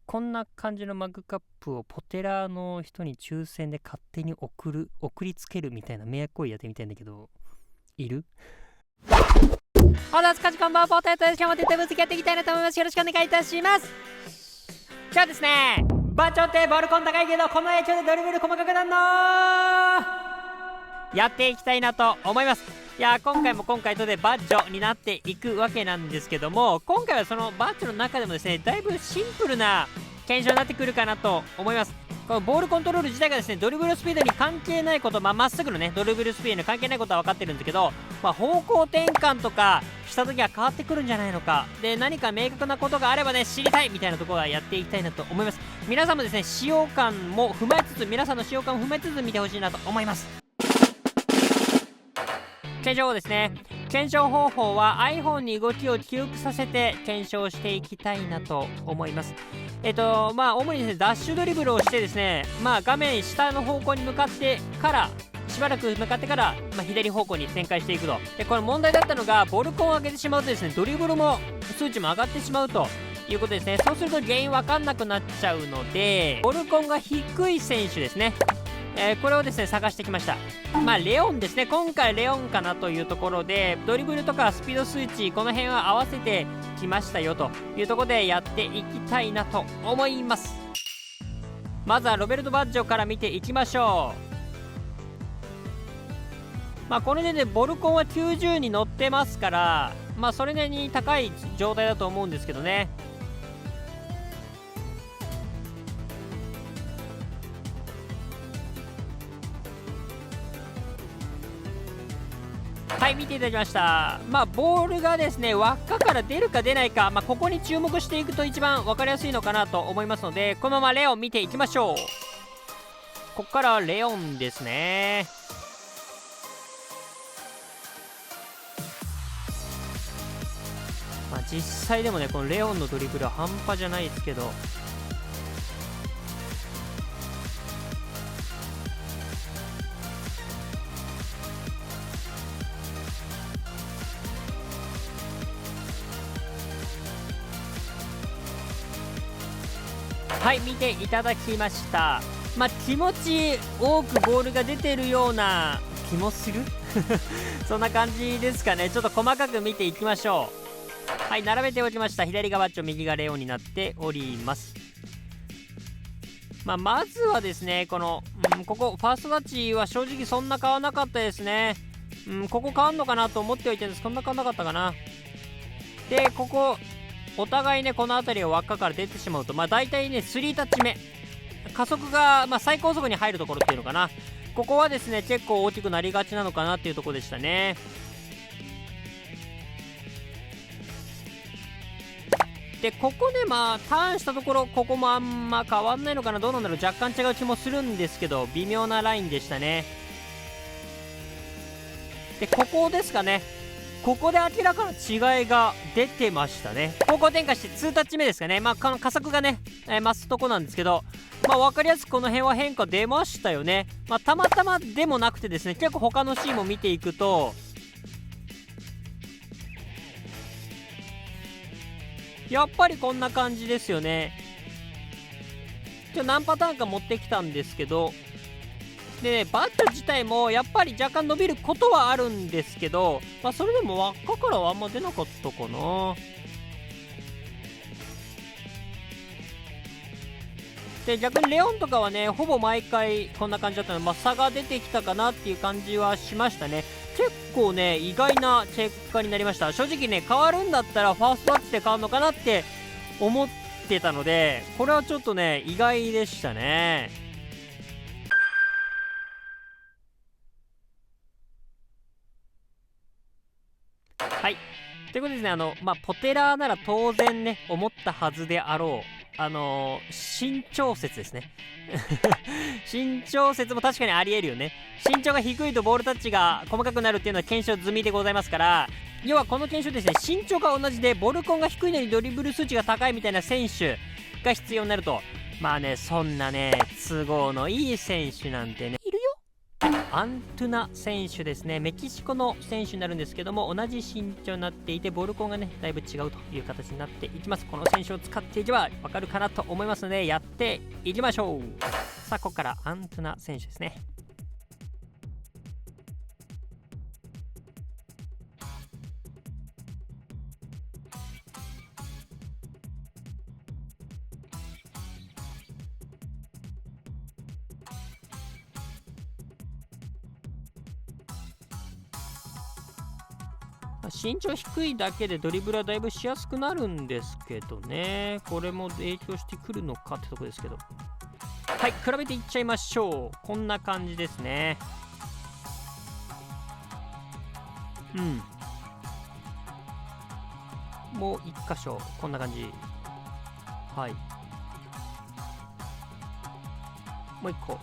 こんな感じのマグカップをポテラーの人に抽選で勝手に送りつけるみたいな迷惑行為やってみたいんだけど、いる？本日かじこんばんは、ポテトです。今日も徹底分析やっていきたいなと思います。よろしくお願いいたします。じゃあですね、バッチョってボールコン高いけどこの影響でドリブル細かくなんのやっていきたいなと思います。いや今回も今回とでバッジョになっていくわけなんですけども、今回はそのバッジョの中でもですね、だいぶシンプルな検証になってくるかなと思います。このボールコントロール自体がですね、ドリブルスピードに関係ないこと、まっすぐのねドリブルスピードに関係ないことは分かってるんですけど、方向転換とかした時は変わってくるんじゃないのか、で何か明確なことがあればね知りたいみたいなところはやっていきたいなと思います。皆さんもですね使用感も踏まえつつ、皆さんの使用感を踏まえつつ見てほしいなと思います。検証ですね。検証方法は iPhone に動きを記憶させて検証していきたいなと思います。主にですねダッシュドリブルをしてですね、画面下の方向に向かってからしばらく向かってから、左方向に旋回していくと。でこれ問題だったのが、ボルコンを上げてしまうとですねドリブルも数値も上がってしまうということですね。そうすると原因分かんなくなっちゃうので、ボルコンが低い選手ですね、これをですね探してきました。レオンですね。今回レオンかなというところで、ドリブルとかスピード数値この辺は合わせてきましたよというところでやっていきたいなと思います。まずはロベルト・バッジョから見ていきましょう。これでねボルコンは90に乗ってますから、それなりに高い状態だと思うんですけどね。はい、見ていただきました。ボールがですね輪っかから出るか出ないか、ここに注目していくと一番分かりやすいのかなと思いますので、このままレオン見ていきましょう。ここからレオンですね。実際でもねこのレオンのドリブルは半端じゃないですけど、はい見ていただきました。気持ち多くボールが出てるような気もするそんな感じですかね。ちょっと細かく見ていきましょう。はい、並べておきました。左がバッチョ、右がレオンになっております。まずはですねこの、ここファーストタッチは正直そんな変わらなかったですね。ここ変わんのかなと思っておいてるんです。そんな変わらなかったかな。でここお互いねこの辺りを輪っかから出てしまうと、大体ね3タッチ目加速が、最高速に入るところっていうのかな、ここはですね結構大きくなりがちなのかなっていうところでしたね。でここねターンしたところ、ここもあんま変わんないのかな、どうなんだろう、若干違う気もするんですけど微妙なラインでしたね。でここですかね、ここで明らかな違いが出てましたね。方向転換して2タッチ目ですかね。この加速がね、増すとこなんですけど、分かりやすくこの辺は変化出ましたよね。たまたまでもなくてですね、結構他のシーンも見ていくとやっぱりこんな感じですよね。何パターンか持ってきたんですけど、でバッチョ自体もやっぱり若干伸びることはあるんですけど、それでも輪っかからはあんま出なかったかな。で逆にレオンとかはねほぼ毎回こんな感じだったので、差が出てきたかなっていう感じはしましたね。結構ね意外な結果になりました。正直ね変わるんだったらファーストタッチで変わるのかなって思ってたので、これはちょっとね意外でしたね。はい、ということですね、ポテラーなら当然ね思ったはずであろう身長説ですね身長説も確かにありえるよね。身長が低いとボールタッチが細かくなるっていうのは検証済みでございますから、要はこの検証ですね、身長が同じでボルコンが低いのにドリブル数値が高いみたいな選手が必要になると、そんなね都合のいい選手なんてねいるよ。アントゥナ選手ですね。メキシコの選手になるんですけども、同じ身長になっていて、ボルコンがねだいぶ違うという形になっていきます。この選手を使っていけばわかるかなと思いますので、やっていきましょう。さあここからアントゥナ選手ですね。身長低いだけでドリブルはだいぶしやすくなるんですけどね。これも影響してくるのかってとこですけど、はい、比べていっちゃいましょう。こんな感じですね。もう一箇所こんな感じ。はい、もう一個。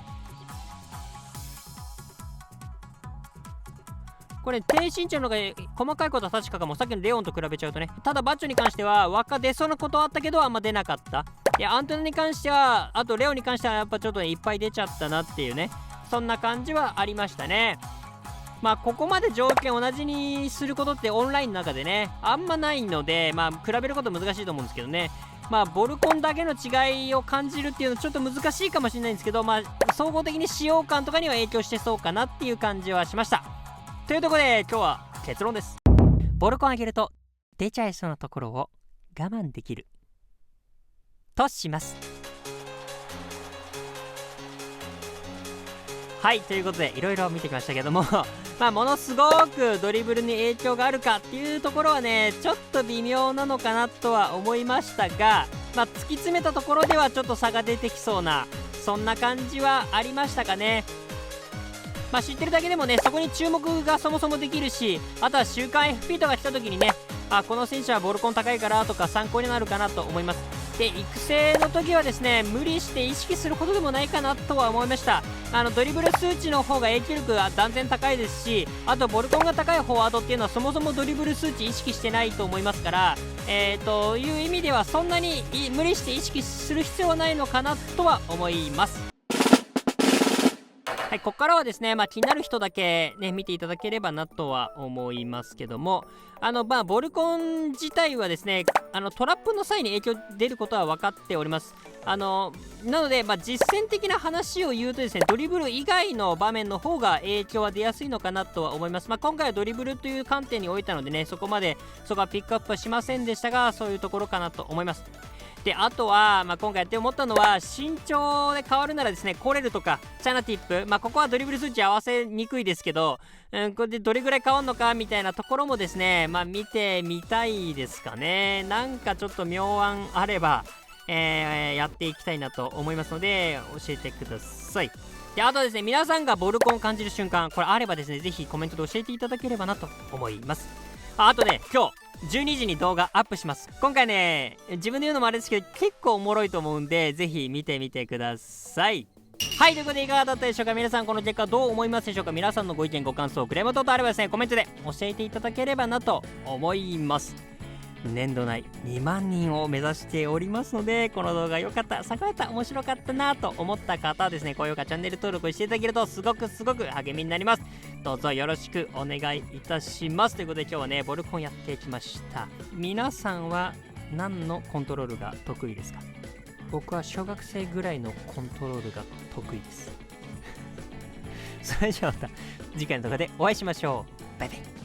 これ低身長の方が細かいことは確かかも。さっきのレオンと比べちゃうとね。ただバッチョに関しては輪っか出そうなことはあったけどあんま出なかった。いやアントナに関しては、あとレオンに関してはやっぱちょっと、ね、いっぱい出ちゃったなっていうね、そんな感じはありましたね。まあここまで条件同じにすることってオンラインの中でねあんまないので、まあ比べること難しいと思うんですけどね。まあボルコンだけの違いを感じるっていうのはちょっと難しいかもしれないんですけど、まあ総合的に使用感とかには影響してそうかなっていう感じはしました。というところで今日は結論です。ボルコン上げると出ちゃいそうなところを我慢できるとします。はい、ということでいろいろ見てきましたけどもまあものすごくドリブルに影響があるかっていうところはねちょっと微妙なのかなとは思いましたが、まあ突き詰めたところではちょっと差が出てきそうな、そんな感じはありましたかね。まあ知ってるだけでもねそこに注目がそもそもできるし、あとは週刊 FP とか来た時にね、あこの選手はボルコン高いからとか参考になるかなと思います。で育成の時はですね無理して意識することでもないかなとは思いました。ドリブル数値の方が影響力が断然高いですし、あとボルコンが高いフォワードっていうのはそもそもドリブル数値意識してないと思いますから、という意味ではそんなに無理して意識する必要はないのかなとは思います。はい、ここからはですね、まあ、気になる人だけね見ていただければなとは思いますけども、まあボルコン自体はですねトラップの際に影響出ることは分かっております。なので、まあ、実践的な話を言うとですねドリブル以外の場面の方が影響は出やすいのかなとは思います。まあ、今回はドリブルという観点に置いたのでねそこはピックアップはしませんでしたが、そういうところかなと思います。であとは、まあ、今回やって思ったのは身長で変わるならですねコレルとかチャナティップ、まあ、ここはドリブル数値合わせにくいですけど、これでどれぐらい変わるのかみたいなところもですね、まあ、見てみたいですかね。なんかちょっと妙案あれば、やっていきたいなと思いますので教えてください。であとですね皆さんがボルコンを感じる瞬間これあればですねぜひコメントで教えていただければなと思います。あとね今日12時に動画アップします。今回ね自分で言うのもあれですけど結構おもろいと思うんでぜひ見てみてください。はい、ということでいかがだったでしょうか。皆さんこの結果どう思いますでしょうか。皆さんのご意見ご感想クレーム等々あればですねコメントで教えていただければなと思います。年度内2万人を目指しておりますので、この動画良かった、参考になった、面白かったなと思った方はですね高評価チャンネル登録していただけるとすごく励みになります。どうぞよろしくお願いいたします。ということで今日はねボルコンやってきました。皆さんは何のコントロールが得意ですか。僕は小学生ぐらいのコントロールが得意ですそれじゃあまた次回の動画でお会いしましょう。バイバイ。